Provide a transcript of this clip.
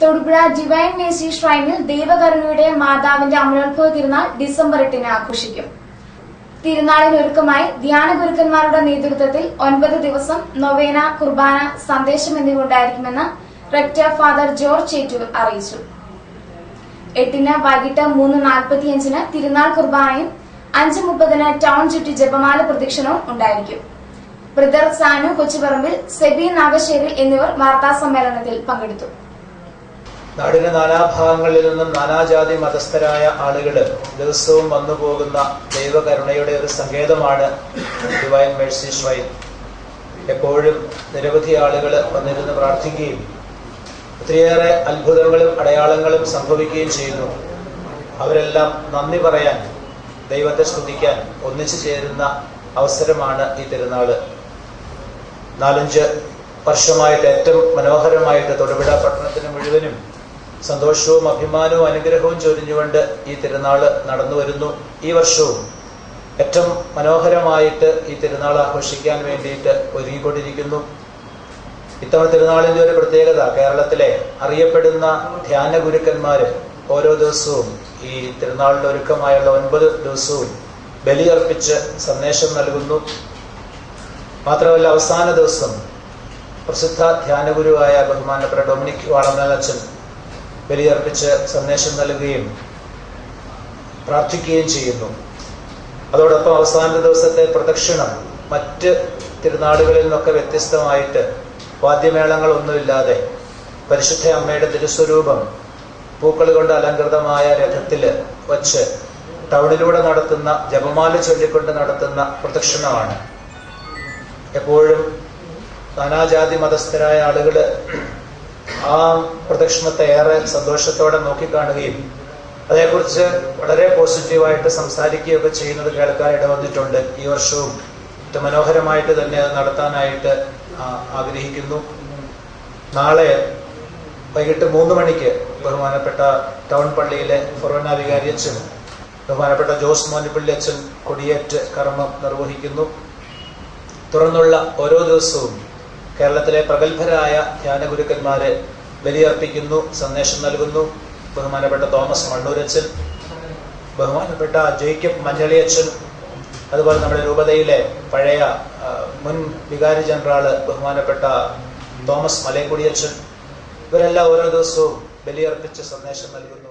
Thodupuzha divine Mercy ഷ്രൈനിൽ ദൈവകരുണയുടെ മാതാവിന്റെ അമലോത്ഭവ തിരുനാൾ December 8 ആഘോഷിക്കും. തിരുനാളിനൊരുക്കമായി ധ്യാന ഗുരുക്കന്മാരുടെ നേതൃത്വത്തിൽ 9 ദിവസം നൊവേന, കുർബാന, സന്ദേശം എന്നിവ ഉണ്ടായിരിക്കുമെന്ന് റെക്ടർ ഫാദർ ജോർജ് ചേറ്റൂർ അറിയിച്ചു. 8-ന് വൈകിട്ട് 3:45-ന് തിരുനാൾ കുർബാനയും 5:30-ന് ടൗൺ ചുറ്റി ജപമാല പ്രദക്ഷിണവും ഉണ്ടായിരിക്കും. ബ്രദർ സാനു കൊച്ചുപറമ്പിൽ, സെബി നാഗശ്ശേരിൽ എന്നിവർ വാർത്താ സമ്മേളനത്തിൽ പങ്കെടുത്തു. നാടിന്റെ നാനാഭാഗങ്ങളിൽ നിന്നും നാനാജാതി മതസ്ഥരായ ആളുകൾ ദിവസവും വന്നുപോകുന്ന ദൈവകരുണയുടെ ഒരു സങ്കേതമാണ് ഡിവൈൻ മേഴ്സി ഷ്രൈൻ. എപ്പോഴും നിരവധി ആളുകൾ വന്നിരുന്ന് പ്രാർത്ഥിക്കുകയും ഒത്തിരിയേറെ അത്ഭുതങ്ങളും അടയാളങ്ങളും സംഭവിക്കുകയും ചെയ്യുന്നു. അവരെല്ലാം നന്ദി പറയാൻ, ദൈവത്തെ സ്തുതിക്കാൻ ഒന്നിച്ചു ചേരുന്ന അവസരമാണ് ഈ തിരുനാള്. 4-5 വർഷമായിട്ട് ഏറ്റവും മനോഹരമായിട്ട് തൊടുപുഴ പട്ടണത്തിന് മുഴുവനും സന്തോഷവും അഭിമാനവും അനുഗ്രഹവും ചൊരിഞ്ഞുകൊണ്ട് ഈ തിരുനാള് നടന്നു വരുന്നു. ഈ വർഷവും ഏറ്റവും മനോഹരമായിട്ട് ഈ തിരുനാൾ ആഘോഷിക്കാൻ വേണ്ടിയിട്ട് ഒരുങ്ങിക്കൊണ്ടിരിക്കുന്നു. ഇത്തവണ തിരുനാളിന്റെ ഒരു പ്രത്യേകത, കേരളത്തിലെ അറിയപ്പെടുന്ന ധ്യാന ഗുരുക്കന്മാര് ഓരോ ദിവസവും ഈ തിരുനാളിന്റെ ഒരുക്കമായുള്ള 9 ദിവസവും ബലിയർപ്പിച്ച് സന്ദേശം നൽകുന്നു. മാത്രമല്ല, അവസാന ദിവസം പ്രസിദ്ധ ധ്യാനഗുരുവായ ബഹുമാനപ്പെട്ട ഡൊമിനിക് വാളമേലച്ചൻ ബലിയർപ്പിച്ച് സന്ദേശം നൽകുകയും പ്രാർത്ഥിക്കുകയും ചെയ്യുന്നു. അതോടൊപ്പം അവസാന ദിവസത്തെ പ്രദക്ഷിണം മറ്റ് തിരുനാളുകളിൽ നിന്നൊക്കെ വ്യത്യസ്തമായിട്ട് വാദ്യമേളങ്ങളൊന്നുമില്ലാതെ പരിശുദ്ധ അമ്മയുടെ തിരുസ്വരൂപം പൂക്കൾ കൊണ്ട് അലങ്കൃതമായ രഥത്തില് വച്ച് ടൗണിലൂടെ നടത്തുന്ന, ജപമാല ചൊല്ലിക്കൊണ്ട് നടത്തുന്ന പ്രദക്ഷിണമാണ്. എപ്പോഴും നാനാജാതി മതസ്ഥരായ ആളുകള് ആ പ്രദക്ഷിണത്തെ ഏറെ സന്തോഷത്തോടെ നോക്കിക്കാണുകയും അതേക്കുറിച്ച് വളരെ പോസിറ്റീവായിട്ട് സംസാരിക്കുകയൊക്കെ ചെയ്യുന്നത് കേൾക്കാൻ ഇടവന്നിട്ടുണ്ട്. ഈ വർഷവും ഏറ്റവും മനോഹരമായിട്ട് തന്നെ അത് നടത്താനായിട്ട് ആഗ്രഹിക്കുന്നു. നാളെ വൈകിട്ട് 3 മണിക്ക് ബഹുമാനപ്പെട്ട ടൗൺ പള്ളിയിലെ ഫൊറോന വികാരി അച്ഛൻ, ബഹുമാനപ്പെട്ട ജോസ് മോനിപ്പള്ളി അച്ഛൻ കൊടിയേറ്റ് കർമ്മം നിർവഹിക്കുന്നു. തുറന്നുള്ള ഓരോ ദിവസവും കേരളത്തിലെ പ്രഗത്ഭരായ ധ്യാനഗുരുക്കന്മാരെ ബലിയർപ്പിക്കുന്നു, സന്ദേശം നൽകുന്നു. ബഹുമാനപ്പെട്ട തോമസ് മണ്ണൂരച്ചൻ, ബഹുമാനപ്പെട്ട ജേക്കബ് മഞ്ഞളിയച്ചൻ, അതുപോലെ നമ്മുടെ രൂപതയിലെ പഴയ മുൻ വികാരി ജനറാള് ബഹുമാനപ്പെട്ട തോമസ് മലയക്കുടിയച്ചൻ, ഇവരെല്ലാം ഓരോ ദിവസവും ബലിയർപ്പിച്ച് സന്ദേശം നൽകുന്നു.